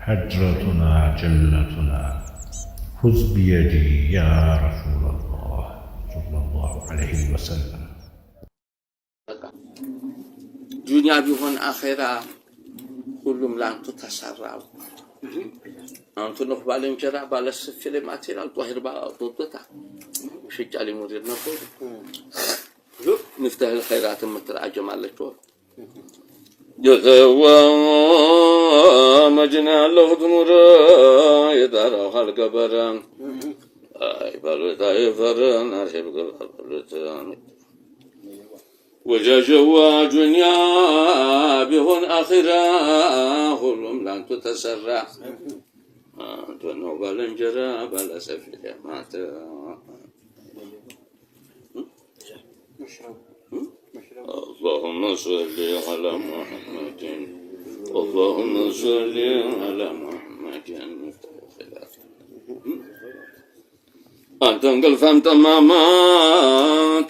حجرتنا جنتنا خذ بيدي يا رسول الله صلى الله عليه وسلم. دنيا بيهون آخرة كلهم لانتو تسرعوا أنتو نخبال انجرع بالسفل ما تيرا الطهر بطوطتا شجع لي مدير نقول نفتح الخيرات المترعى جمال لشوف يغوى مجنى الله دمرا يدارا خلق بران أي بلوتا يفرن أرحب قبلتان وجاجوا دنيا بهن آخرة كلهم لن تتسرع أنتو بالنجرة بلا سفل مات اللهم صل على محمد اللهم صل على محمد أنت انقل تماما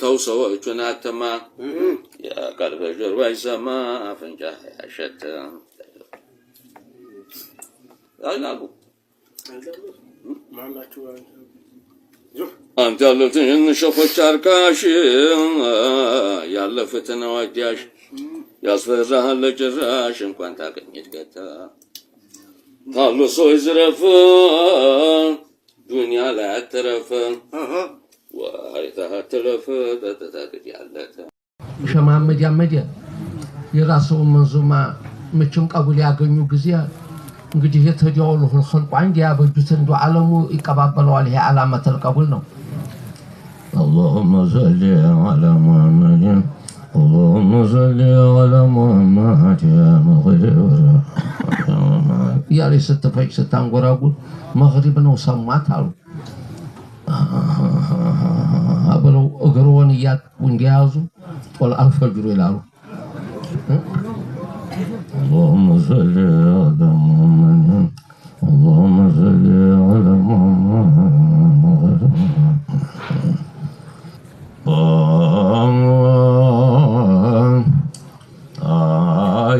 توسوى جنا تمام يا قلب جروي سما فنجح يا شتا لا أبو أنت الذي نشوف الشركاش يا لفتنا وجاش يا صفرها الجراش إن كنت أكنيت قتا قالوا سوي زرفا دنيا لا ترفا وهيتها ترفا تتاكد يالتا شمام مديا يراسو منظومة مچون قبول ያገኙ ጊዜ እንግዲህ የተጃወሉ الخلق عندي ያበጁትን ዱዓ ዓለሙ ይቀባበለዋል። ይሄ ዓላማተ القبول ነው። اللهم صل على محمد اللهم صل على محمد يا مغرب يا لي ستفاي ستانغوراغول مغرب ነው ሰማት አሉ አብረው እግሮን ያቁ እንዲያዙ ጦል አልፈጅሩ ይላሉ። اللهم صل على محمد اللهم صل على محمد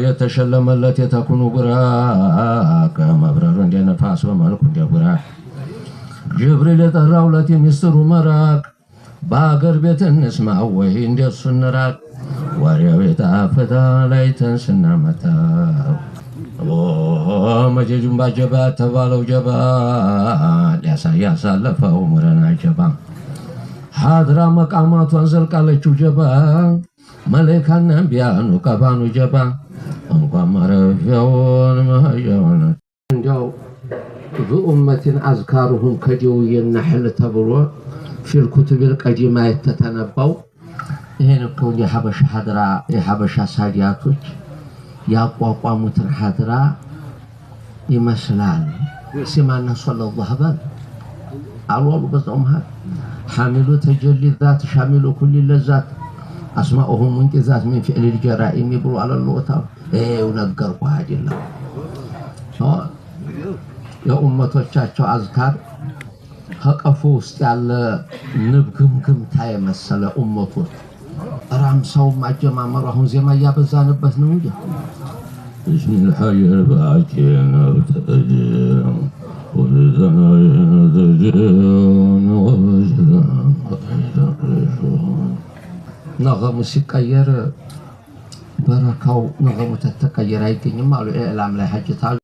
የተሸለመለት የተኩኑ ብራቅ መብረር እንደ ነፋስ በመልኩ እንደ ብራቅ ጅብሪል የጠራውለት የሚስጥሩ መራቅ በአገር ቤት እንስማው ወይ እንደሱ እንራቅ ወሬው የጣፈታ ላይተን ስናመጣው መጀጁን ባጀባ ተባለው ጀባ ያሳለፈው ሙረና ጀባ ሐድራ መቃማቷን ዘልቃለችው ጀባ መለካና ቢያኑ ቀባኑ ጀባ እንኳን ማረፊያውን መሀያውን እንዲያው በኡመትን አዝካሩሁም ከዲውየና ህል ተብሎ في الكتب القديمة يتتنبأ هنا كون የሀበሻ ሳዲያቶች ያቋቋሙትን ሐድራ ይመስላል። ሲማና ሰለላሁ ዐለይሂ አልወሉ በዛውም حامل تجلي الذات شامل كل اللذات أسماءهم منقذات من فعل الجرائم يبرو على اللوطة ونقروا هذه الله يا أمتوቻቸው أذكار هقفو ውስጥ ያለ ንብግምግም ታየመሰለ ኡመቶች ራምሳው ማጀማመሩ አሁን ዜማ ያበዛንበት ነው እንዴ? بسم الحي الباكين ابتدئ ولدنا ينتجون ووجدان نغم ሲቀየር በረካው نغم ተተቀየረ አይገኝም አሉ ኢዕላም ላይ ሐጅታል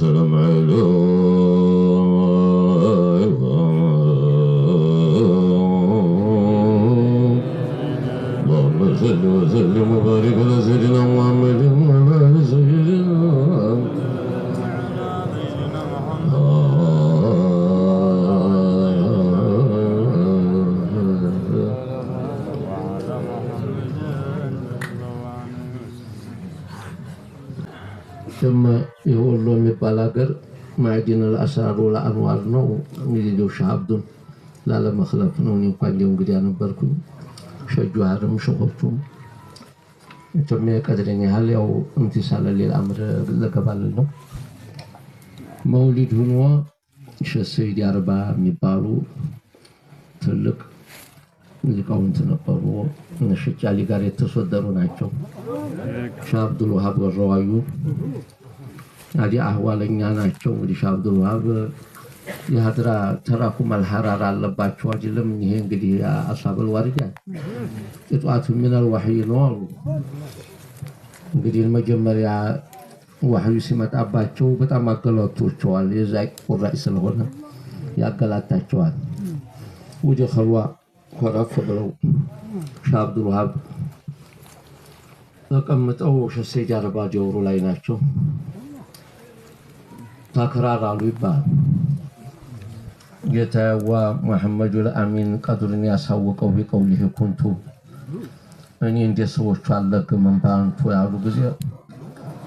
سلام اللهم صل وسلم وبارك على سيدنا محمد وعلى آل سيدنا ثم يقول له مبالغر معدن الأسرار والأنوار ነው እንግዲህ ሻብዱን ላለመخلፍ ነው እኔ እንኳን እንግዲህ ነበርኩኝ ሸጁሃርም ሸሆቹም ኢትዮጵያ ቀድረኛ ያህል ያው እንቲሳለ ሌላ አምር ለገባልን ነው መውሊድ ሆኖ ሸሰይድ አርባ የሚባሉ ትልቅ ሊቃውንት ነበሩ ነሽጫሊ ጋር የተሰደሩ ናቸው ሻብዱል ወሃብ ወራዋዩ አዲ አህዋለኛ ናቸው እንግዲህ ሻብዱል ወሃብ የሀድራ ተራኩም አልሐራራ አለባቸው አይደለም ይሄ እንግዲህ አሳበል ዋሪዳ እጧቱ ሚናል ወህይ ነው እንግዲህ መጀመሪያ ወህዩ ሲመጣባቸው በጣም አገላቶቸዋል የዛይ ቁራይ ስለሆነ ያገላታቸዋል ወደ ኸልዋ ኮራፍ ብለው ሻብዱል ወሃብ ተቀምጠው ሸሰይድ አርባ ጀውሩ ላይ ናቸው ተከራራሉ ይባል ጌታዋ መሐመድ አልአሚን ቀድርን ያሳወቀው ቢቀውልህ ኩንቱ እኔ እንደ ሰዎቹ አለግም ባንቱ ያሉ ጊዜ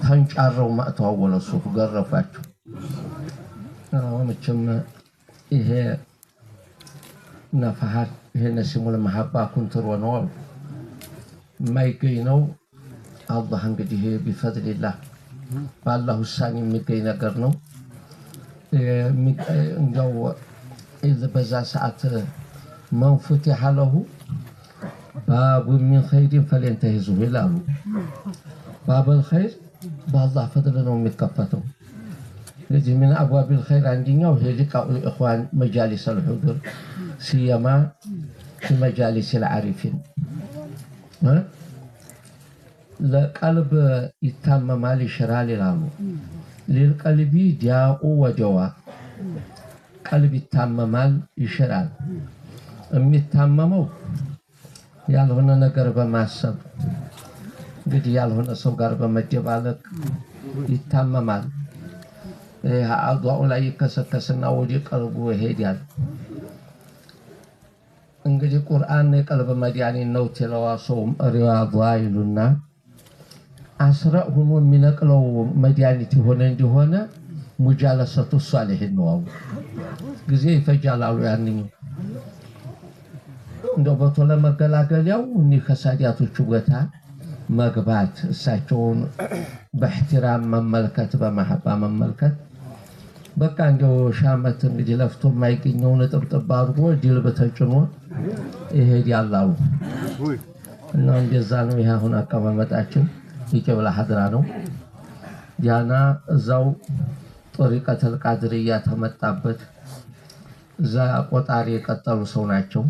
ተንጫረው ማጥተው ወለሱ ገረፋቸው አሁንችም ይሄ ነፋሃት ይሄ ነሲሙል መሐባ ኩንትሮ ነው ማይገኝ ነው አላህ እንግዲህ ቢፈድልላህ ባላህ ውሳኔ የሚገኝ ነገር ነው እንደው إذا بزا ساعة من فتح له باب من خير فلينتهزه له باب الخير بالله فضلنا ومتكفته يجي من أبواب الخير عندنا وهي لقاء الإخوان مجالس الحضور سيما في مجالس العارفين لقلب يتمم على شرال العمو للقلب دياء وجواب قلب يتممال يشرال የሚታመመው ያልሆነ ነገር በማሰብ እንግዲህ ያልሆነ ሰው ጋር በመደባለቅ ይታመማል አድዋኡ ላይ ይከሰከስና ወደ ቀልቡ ይሄዳል እንግዲህ ቁርአን የቀልብ መድኃኒት ነው ተለዋሶም ሪዋድ ይሉና አስራ ሆኖ የሚነቅለው መድኃኒት ሆነ እንደሆነ ሙጃለሰቱ ሷሊሂን ነው ጊዜ ይፈጃላሉ ያንኝ እንደው በቶለ መገላገሊያው እኒ ከሳዲያቶቹ ቦታ መግባት እሳቸውን በእህትራም መመልከት በመሐባ መመልከት በቃ እንደው ሻመት እንግዲህ ለፍቶ የማይገኘው ነጥብጥብ አድርጎ ዲል በተጭኖ ይሄዳሉ እና እንደዛ ነው ይሄ አሁን አቀማመጣችን ይቀበላ ሐድራ ነው ያና እዛው ጦሪቀተል ቃድርያ ተመጣበት እዛ ቆጣሪ የቀጠሉ ሰው ናቸው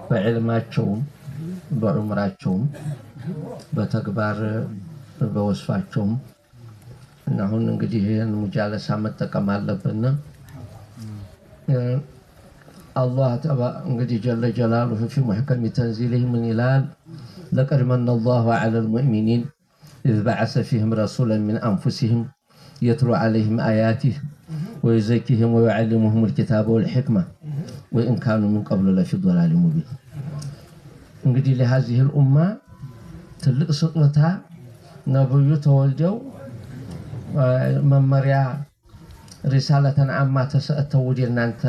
በዕልማቸውም በዑምራቸውም በተግባር በወስፋቸውም እና አሁን እንግዲህ ይሄን ሙጃለሳ መጠቀም አለብን الله تبارك እንግዲህ جل جلاله في محكم تنزيله من ይላል لقد من الله على المؤمنين إذ بعث فيهم رسولا من أنفسهم يتلو عليهم آياته ويزكيهم ويعلمهم الكتاب والحكمة وإن كانوا من قبل لفي ضلال مبين እንግዲህ ለهذه الأمة ትልቅ ስጦታ ነብዩ ተወልደው መመሪያ ሪሳለተን አማ ተሰጥተው ወደ እናንተ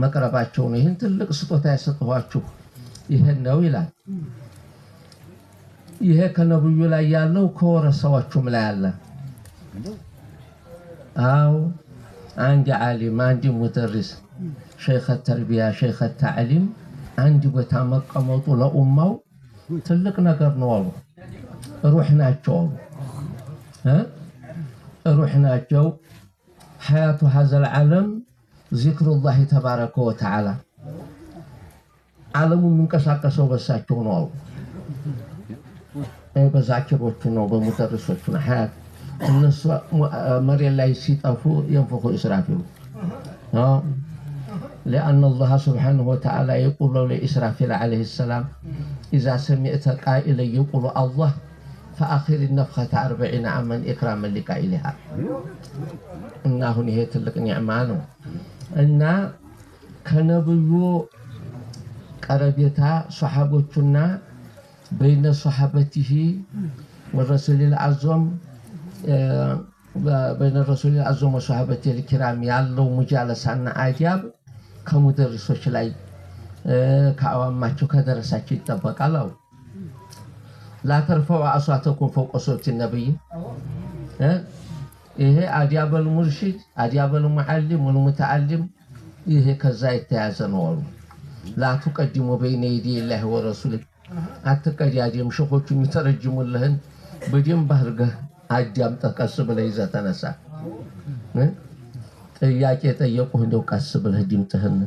መቅረባቸው ነው ይሄን ትልቅ ስጦታ ያሰጠኋችሁ ይሄን ነው ይላል ይሄ ከነብዩ ላይ ያለው ከወረሰዋችሁም ላይ አለ አው አንድ ዓሊም አንድ ሙደርስ ሸይኽ ተርቢያ ሸይኽ ተዕሊም አንድ ቦታ መቀመጡ ለኡማው ትልቅ ነገር ነው አሉ ሩህናቸው ሩህናቸው حياة هذا العالم ذكر الله تبارك وتعالى ዓለሙ መንቀሳቀሰው በሳቸው ነው በዛኪሮቹ ነው በሙደርሶቹ ነው ሐያት الناس مري الله يسيطفوا ينفخوا إسرافيل لأن الله سبحانه وتعالى يقول لإسرافيل عليه السلام إذا سمعت قائلا يقول الله فآخر النفخة 40 عاما إكراما لقائلها إنه نهاية لك نعمانه إن كنبيو قربيتا صحابتنا بين صحابته والرسول العظم بين الرسول العظم وصحابته الكرام يالله مجالسان عجاب كمدرسوች ላይ ከአዋማቸው ከደረሳቸው ይጠበቃል لا ترفعوا أصواتكم فوق صوت النبي إيه أدياب المرشد أدياب المعلم والمتعلم إيه كذا يتعزنوا لا تقدموا بين يدي الله ورسوله أتقدم شخوش مترجم لهن بدين بهرجة أديام تكسب ليزة تنسى ጥያቄ ጠየቁ እንደው ቀስበህ ዲምተህን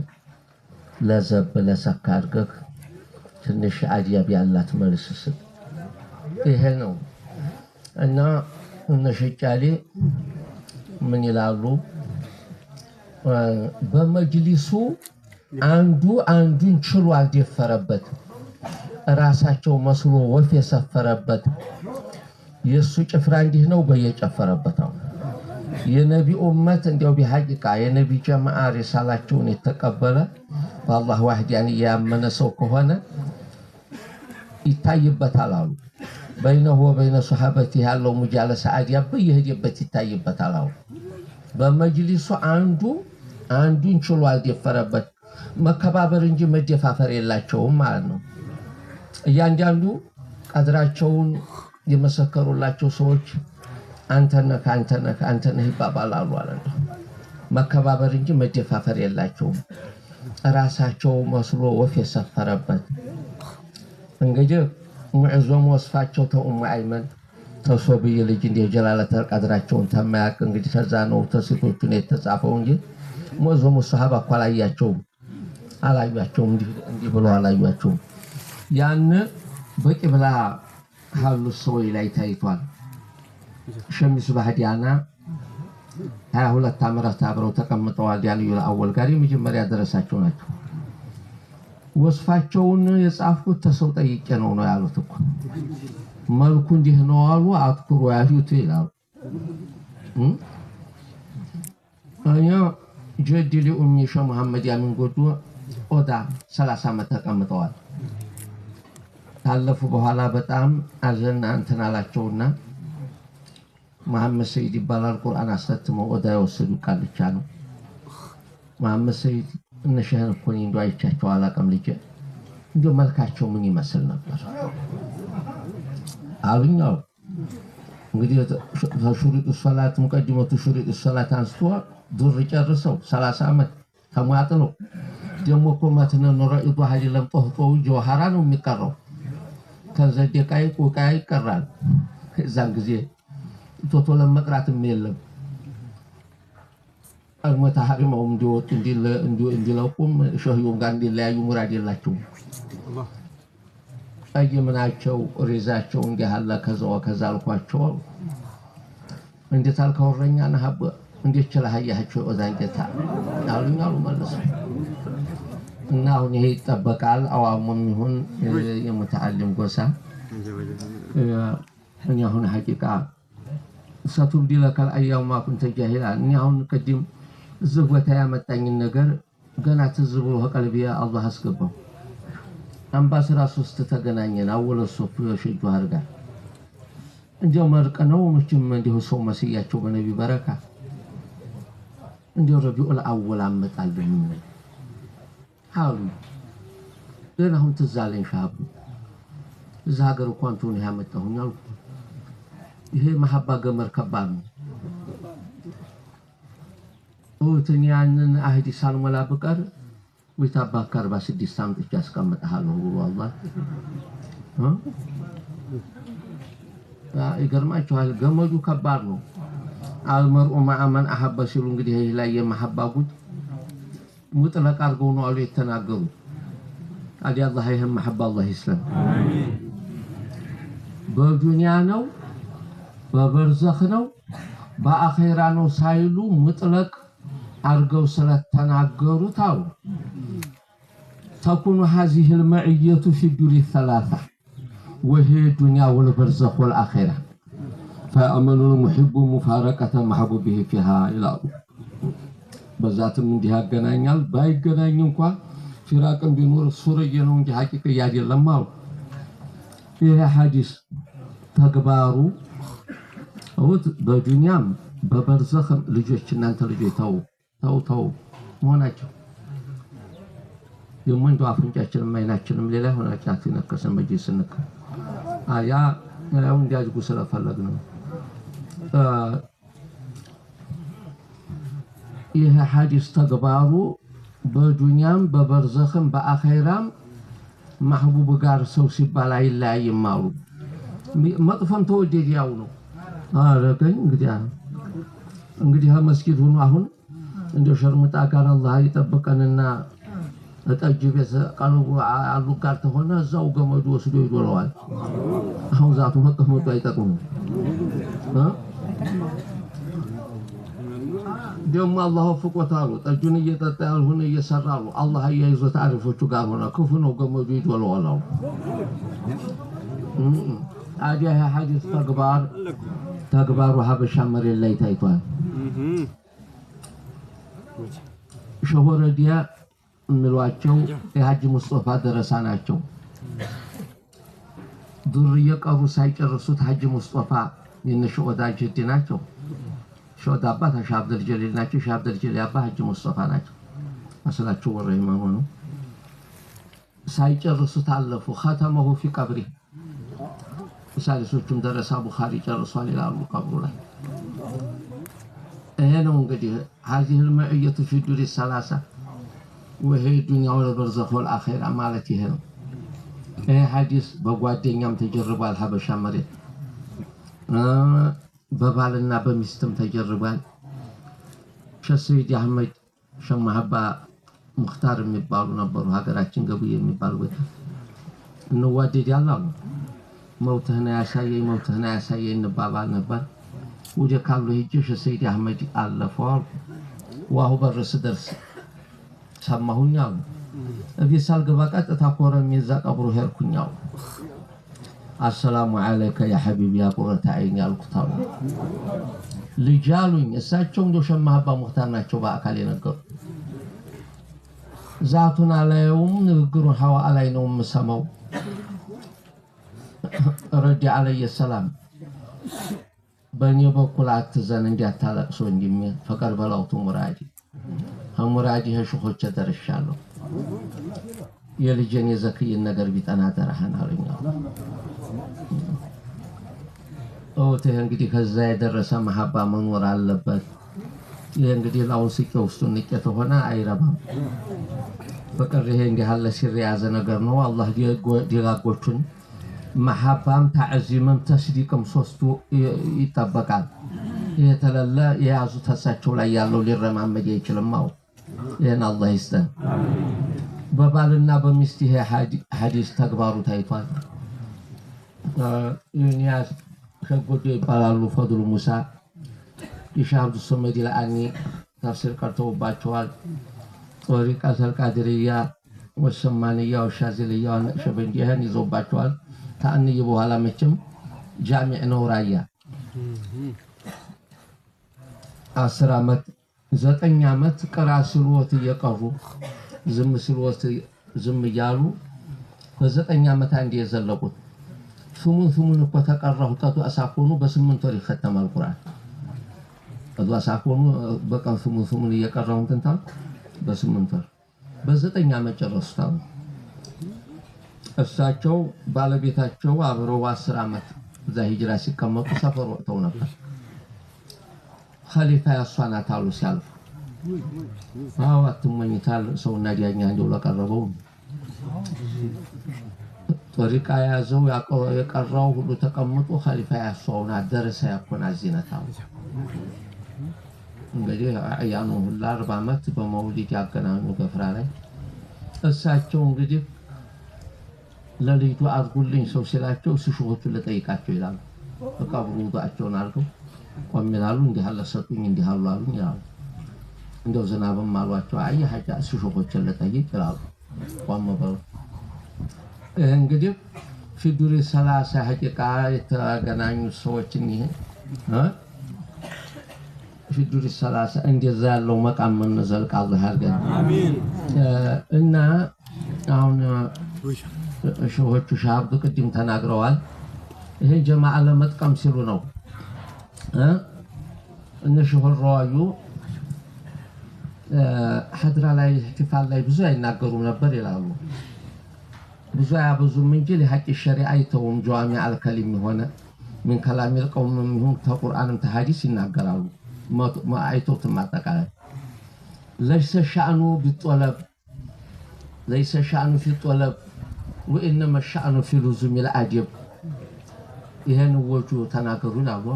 ለዘብ ለሰካርገህ ትንሽ አዲያብ ያላት መልስስ ይሄ ነው እና እነሽጫሌ ምን ይላሉ በመጅሊሱ አንዱ አንዱን ችሎ አልደፈረበት ራሳቸው መስሎ ወፍ የሰፈረበት የሱ ጭፍራ እንዲህ ነው በየጨፈረበት የነቢ ኡመት እንደው ቢሐቂቃ የነቢ ጀማዓ ሪሳላቸውን የተቀበለ በአላህ ዋህዳን ያመነ ሰው ከሆነ ይታይበታል አሉ በይነሁ ወበይነ ሱሐበቲ ያለው ሙጃለሰ አዲያብ በየሄደበት ይታይበታል አሉ በመጅሊሱ አንዱን ችሎ አልደፈረበት መከባበር እንጂ መደፋፈር የላቸውም ማለት ነው እያንዳንዱ ቀድራቸውን የመሰከሩላቸው ሰዎች አንተነህ ይባባላሉ አላለ መከባበር እንጂ መደፋፈር የላቸውም ራሳቸው መስሎ ወፍ የሰፈረበት እንግዲህ ሙዕዞም ወስፋቸው ተኡሙ አይመን ተሶብይ ልጅ እንደ ጀላለተ ቀድራቸውን ተማያቅ እንግዲህ ከዛ ነው ተስቶቹ ነው የተጻፈው እንጂ ሙዕዞም ሱሐባ አላዩአቸውም እንዲህ ብሎ አላዩአቸውም ያን በቂብላ ሀሉ ሰው ላይ ታይቷል ሸሚስ ባህዲያና 22 ዓመት አብረው ተቀምጠዋል ያልዩ አወል ጋር የመጀመሪያ ደረሳቸው ናቸው ወስፋቸውን የጻፍኩት ተሰው ጠይቄ ነው ያሉት እኮ መልኩ እንዲህ ነው አሉ አትኩሩ ያዩት ይላሉ አያ ጀዲሊ ኡሚ ሸህ መሐመድ ያምን ጎዶ ኦዳ 30 ዓመት ተቀምጠዋል ታለፉ በኋላ በጣም አዘና እንትን አላቸውና መሐመድ ሰይድ ይባላል ቁርአን አስተምረው ወዳ የወሰዱ ቃልቻ ነው መሐመድ ሰይድ እነሸህን እኮ እንደው አይቻቸው አላቀም ልጅ እንደው መልካቸው ምን ይመስል ነበር አሉኛው እንግዲህ ሹሩጥ ሶላት ሙቀድመቱ ሹሩጥ ሶላት አንስቶ ዱር ጨርሰው 30 ዓመት ተሟጥነው ደሞ እኮ ማተነ ኖራ ይዱ ሀዲ ለምጦ ጆሃራ ነው የሚቀረው ከዘደቃይ ቆቃይ ይቀራል እዛን ጊዜ ቶቶ ለመቅራትም የለም አልሞታ ሀሪማው እንዲወጡ እንዲለቁም ሸህዩም ጋር እንዲለያዩ ሙራድ የላቸውም አየምናቸው ሪዛቸው እንዲያላ ከዛ አልኳቸው እንዴት አልከወረኛ ነሐብ እንዴት ቸላህያቸው ኦዛንጀታ አሉኛሉ ማለት እና አሁን ይሄ ይጠበቃል አዋሙም ይሁን የሙተዓለም ጎሳ እኛ አሁን ሐቂቃ ستبدي لك الأيام ما كنت جاهلا إني هون قديم زبوة يامتاني النجار قناة الزبوة قلبي الله أسكبه أم بس راسوس تتجنانين أول الصف يشيد وهرجع إنجا مركنا ومش من ده صوم مسيح شو بنبي بركة إنجا ربيع الأول عم تعلمنا حاولوا لأن هم تزعلين شاب زاجروا كونتون هامتهم يالو ይሄ መሐባ ገመር ከባድ ነው ኦትኛንን አህዲ ሳልሞላ በቀር ወይታባካ 46 ዓመት ያስቀምጣሉ والله ይገርማችኋል ገመዱ ከባድ ነው አልመርኡ ማአመን አሐበ ሲሉ እንግዲህ ይሄ ላይ የመሐባ ጉድ ሙጥለቅ አድርገው ነው አሉ የተናገሩ ታዲያ አላህ ይሄን መሐባ አላህ ይስለም አሜን በዱንያ ነው በበርዘኽ ነው በአኺራ ነው ሳይሉ ሙጥለቅ አርገው ስለተናገሩት አው تكون هذه المعية في الدور الثلاثة وهي الدنيا والبرزخ والآخرة فأمن المحب مفارقة محبوبه فيها إلى بذات من ديها جنانيال باي جنانيون كوا فراق بنور سورة ينون دي حقيقة يادي لما فيها حديث تكبارو በዱንያም በበርዘኽም ልጆች እናንተ ልጆች ተው መሆናቸው የሞንዶ አፍንጫችንም አይናችንም ሌላ ሆናቻት ይነከሰን መጂስንክ ያ ያው እንዲያድጉ ስለፈለግ ነው ይሄ ሐዲስ ተግባሩ በዱንያም በበርዘኽም በአኺራም ማህቡብ ጋር ሰው ሲባል አይለያይም አሉ መጥፎም ተወደድ ያው ነው አረገኝ እንግዲህ መስጊድ ሆኖ አሁን እንደ ሸርሙጣ ጋር አላህ ይጠብቀንና እጠጅ ቤት ቀልቡ አሉ ጋር ተሆነ እዛው ገመዱ ወስዶ ይዶለዋል አሁን ዛቱ መቀመጡ አይጠቅም ደሞ አላህ ፍቆታሉ ጠጁን እየጠጣ ያልሆነ እየሰራሉ አላህ ያይዞት አሪፎቹ ጋር ሆነ ክፉ ነው ገመዱ ይዶለዋል አዲያ ሐዲስ ተግባሩ ሀበሻ መሬት ላይ ታይቷል ሸሆረዲያ ምሏቸው የሐጅ ሙስጠፋ ደረሳ ናቸው ዱር የቀሩ ሳይጨርሱት ሐጅ ሙስጠፋ የነሽው ወዳጅ ናቸው ሾዳ አባት ሻብደል ጀሊል ናቸው ሻብደል ጀሊል አባ ሐጅ ሙስጠፋ ናቸው አስላቸው ወረይማ ሆኖ ሳይጨርሱት አለፉ ختمه في قبره ሳሊሶቹም ደረሳ ቡኻሪ ጨርሷል ይላሉ ቀብሩ ላይ ይሄ ነው እንግዲህ هذه المعية في الدور الثلاثة وهي الدنيا والبرزخ والآخرة ማለት ይሄ ነው ይሄ ሐዲስ በጓደኛም ተጀርቧል ሀበሻ መሬት በባልና በሚስትም ተጀርቧል ሸሰይድ አህመድ ሸማህባ ሙክታር የሚባሉ ነበሩ ሀገራችን ገቡ የሚባሉ እንዋደድ ያላሉ موتهنا يا سيدي موتهنا يا سيدي نبابال نبر وجه كله يجيش سيدي أحمد الفار وهو برس درس سماهون ياو في سالق بقات تاكورا ميزاك أبرو هيركون ياو السلام عليك يا حبيبي يا قرة عيني الكتاب لجالوين الساچون دو شمها با مختارنا چوبا أكالي نقر ذاتون عليهم نقرون حوا علينا مسامو رد عليه السلام بني بقولات زنن جات على سونجيمي فقر بلاوت مرادي هم مرادي هشوخوچ درشالو يلجني زكي النجر بيت انا درهن علينا او ته እንግዲህ ከዛ የደረሰ መሐባ መኖር አለበት ይሄ እንግዲህ ላውንስኪ ውስጥ ንቀት ሆነ አይረባም በቀር ይሄ እንዲህ ያለ ሲር ያዘ ነገር ነው አላህ ዲጋጎቹን محبام تعزيمم تسديقم صوستو يطبقال يتللا يازو تساچو لا يالو ليرمامد يچلماو ين الله يستن ببالنا بمستي حديث تكبارو تايطال يونياس خغوتي بالالو فضل موسى يشاب الصمد الاني تفسير كرتو باچوال طريقه القادريه والسمانيه والشاذليه شبنديهن يزوباچوال ታንይ በኋላ መቼም ጃሚዕ ነው ራያ 10 አመት 9 አመት ቀራ ስልወት እየቀሩ ዝም እያሉ በ9 አመት አንድ የዘለቁት ሱሙን እኮ ተቀራሁ ተቱ አሳፎኑ በ8 ወር ይختማል ቁርአን ተቱ አሳፎኑ በቀን ሱሙን እየቀራው እንተንታል በ8 ወር በ9 አመት ጨረሱታል እሳቸው ባለቤታቸው አብረው 10 አመት እዛ ሂጅራ ሲቀመጡ ሰፈር ወጥተው ነበር ኸሊፋ ያሷናት አሉ ሲያልፉ አዋትመኝታል ሰውና ዲያኛ እንደው ለቀረበው طريق ያዘው የቀራው ሁሉ ተቀምጦ ኸሊፋ ያሷውና ደረሰ ያኮና ዚነታው እንግዲህ አያኑ ሁሉ 40 አመት በመውሊድ ያገናኙ ገፍራ ላይ እሳቸው እንግዲህ ለልጅቱ አድርጉልኝ ሰው ሲላቸው ሲሾቹ ለጠይቃቸው ይላል በቃብሩ ውዱአቸውን አድርገው ቆም ይላሉ። እንዲህ አለ ሰጡኝ እንዲህ አሉ አሉኝ ይላሉ። እንደው ዝናብም አሏቸው አይ ሐጃ ሹኾችን ለጠይቅ ይላሉ። ቆም በሉ እንግዲህ ፊዱሪ 30 ሐቂቃ የተገናኙ ሰዎችን ይሄ ፊዱሪ 30 እንደዛ ያለው መቃም መነዘልቅ አላህ ያርገን አሜን። እና አሁን ሹኾቹ ሻብዱ ቅድም ተናግረዋል። ይሄ ጀማዓ ለመጥቀም ሲሉ ነው እነ ሹኽ ረዋዩ ሐድራ ላይ ኢህቲፋል ላይ ብዙ አይናገሩም ነበር ይላሉ። ብዙ ያበዙም እንጂ ለሐቂ ሸሪዓ አይተውም። ጀዋሚ አልከሊም ሆነ ምን ከላም القوم ይሁን ተቁርአንም ተሐዲስ ይናገራሉ። አይተውትም አጠቃላይ ليس الشأن بالطلب ليس الشأن في الطلب وإنما الشأن في لزوم الأدب ይሄን ወጁ ተናገሩን አሉ።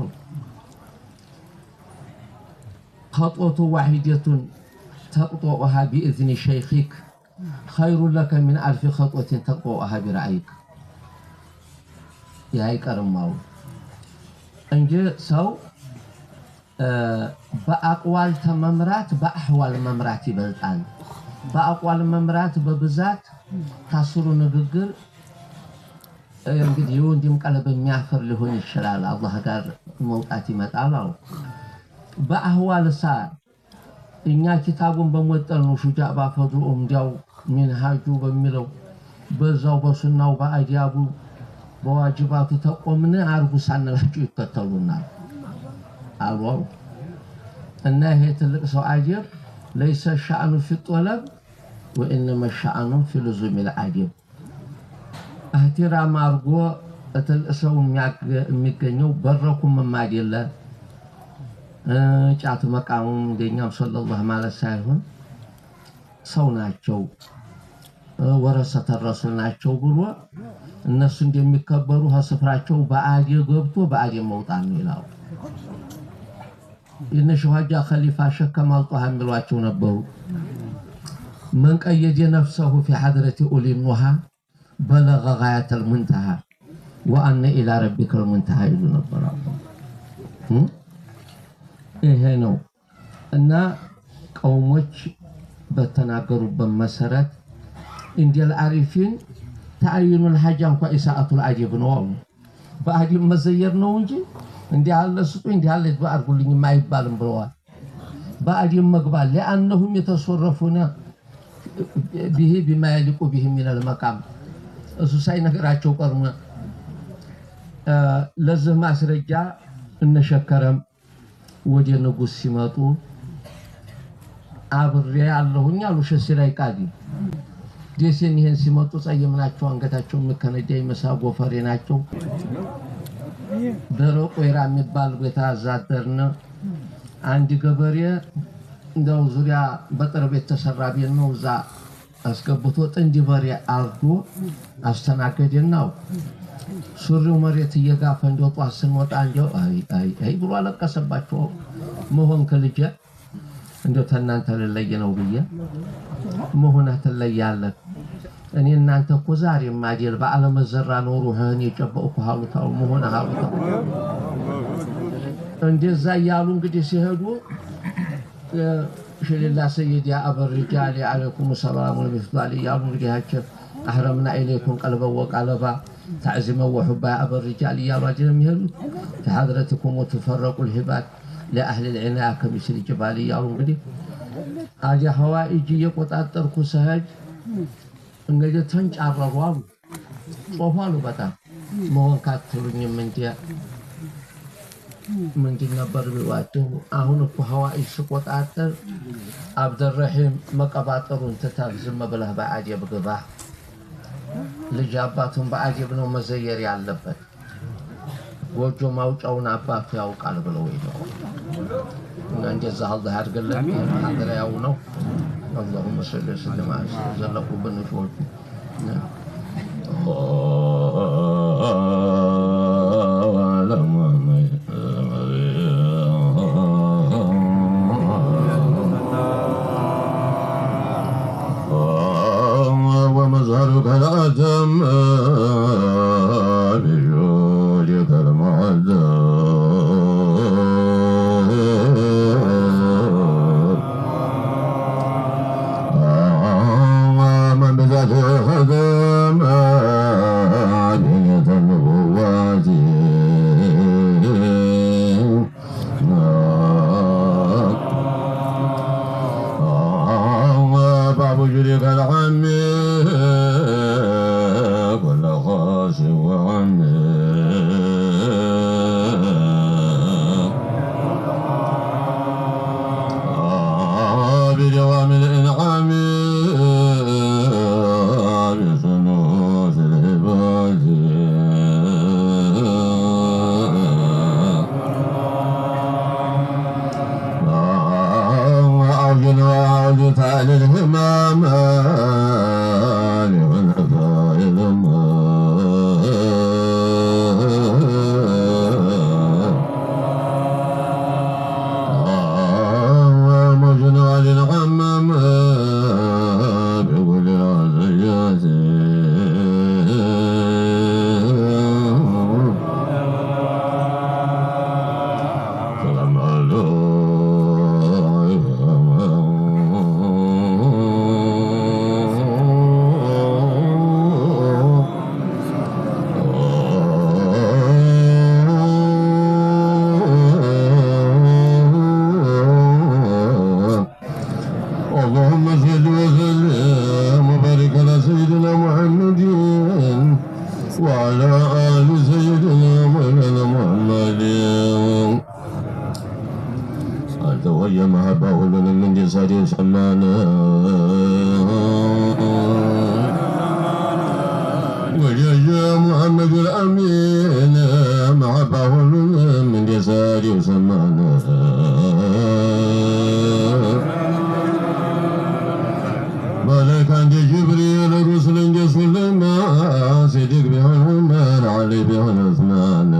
خطوة واحدة تقطعها بإذن شيخك خير لك من 1000 خطوة تقطعها برأيك يا يكرماو እንጂ ሰው በአቅዋል ተመምራት በአህዋል መምራት ይበልጣል። በአቅዋል መምራት በብዛት ታስሩ ንግግር እንግዲህ ወንድም ቀለብ የሚያፈር ሊሆን ይችላል። አላህ ጋር መውጣት ይመጣል። በአህዋል እኛ ኪታቡን በመጠኑ ሹጃ ባፈዱ እንዲያው ሚንሃጁ በሚለው በዛው በሱናው በአዲያቡ በዋጅባቱ ተቆምን አርጉ ሳንላችሁ ይከተሉናል አልዋው እና ይሄ ትልቅ ሰው አጀብ ليس الشأن في الطلب وإنما الشأن في لزوم الأدب احترام አርጎ ተልሰው የሚገኘው በረኩም ማዲለ ጫቱ መቃሙም እንደኛው ሰለላሁ ዐለይሂ ወሰለም ሰው ናቸው ወረሰተ ረሱል ናቸው ብሎ እነሱ እንደሚከበሩ ሀስፍራቸው በአዲ ገብቶ በአዲ መውጣት ነው ይላል። የነሽዋጃ ኸሊፋ ሸከም አልጧህ የሚሏቸው ነበሩ። من قيد نفسه في حضرة أولي النهى بلغ غاية المنتهى وأن إلى ربك المنتهى ይሉ ነበር። ይሄ ነው እና ቀውሞች በተናገሩበት መሰረት እንዲል አሪፊን تعين الحاجة እንኳን ኢሳአቱ العجب ነው በአዲም መዘየር ነው እንጂ እንዲህ አለ ስጡ እንዲህ አለ ባርጉልኝ ማይባልም ብለዋል። በአዲም መግባል لانهم يتصرفون به بما يليق بهم من المقام እሱ ሳይነግራቸው ቀርሞ ለዚህ ማስረጃ እነሸከረም ወደ ንጉስ ሲመጡ አብሬ ያለሁኝ አሉ ሸሲ ላይ ቃዲ ደሴን ይሄን ሲመጡ ጸየምናቸው አንገታቸው መከነጃ ይመሳጎ ፈሬ ናቸው። ደረቆ ይራ የሚባል ቤት አዛደርነ አንድ ገበሬ እንደው ዙሪያ በጥርቤት ተሰራ ቤት ነው። እዛ አስገብቶ ጥንድ በሬ አርዶ አስተናገደናው ሱሪው መሬት እየጋፈ እንደው ጧት ስንወጣ እንደው አይ ብሎ አለቀሰባቸው። መሆን ከልጅ እንደው ተናንተ ለለየ ነው ብዬ መሆና ተለያለ እኔ እናንተ እኮ ዛሬ ማዲል በዓለም ዘራ ነው ሩህን የጨበቁ ሐሉታው መሆና ሐሉታው እንደዛ ያሉ እንግዲህ ሲሄዱ ሽልላ ሰይድ ያ አበር ሪጃል አለይኩም ሰላም ወልቢስላሊ ያሉ እንግዲህ አህረምና ኢለይኩም ቀልበ ወቀለባ تعزم وحبا أبا الرجال يا رجل مهل في حضرتكم وتفرقوا الهبات لأهل العناء كمثل الجبال يا رجل أجا حوائجي يقطع سهج እንግዲህ ተንጫረዋው ጾፋሉ በጣም መሆን ካትሩኝ ምንድን ነበር ቢዋቸው አሁን እኮ ሐዋኢጅ ሲቆጣጠር አብደረሂም መቀባጠሩን ተታዝም ብለህ በአጀብ ግባ ልጅ አባቱን በአጀብ ነው መዘየር ያለበት ጎጆ ማውጫውን አባቱ ያውቃል ብለው ይለው እና እንደዛ አላህ ያድርግልን። ሀገር ያው ነው اللهم صل وسلم على زلقوا بالنشوط ومظهرك الأتم بجودك المعز يا محبة ولنا من دي صديق سمانا ويا محمد الأمين محبة ولنا من دي صديق سمانا ملك عند جبريل رسل سليمان صديق بها عمر علي بها عثمان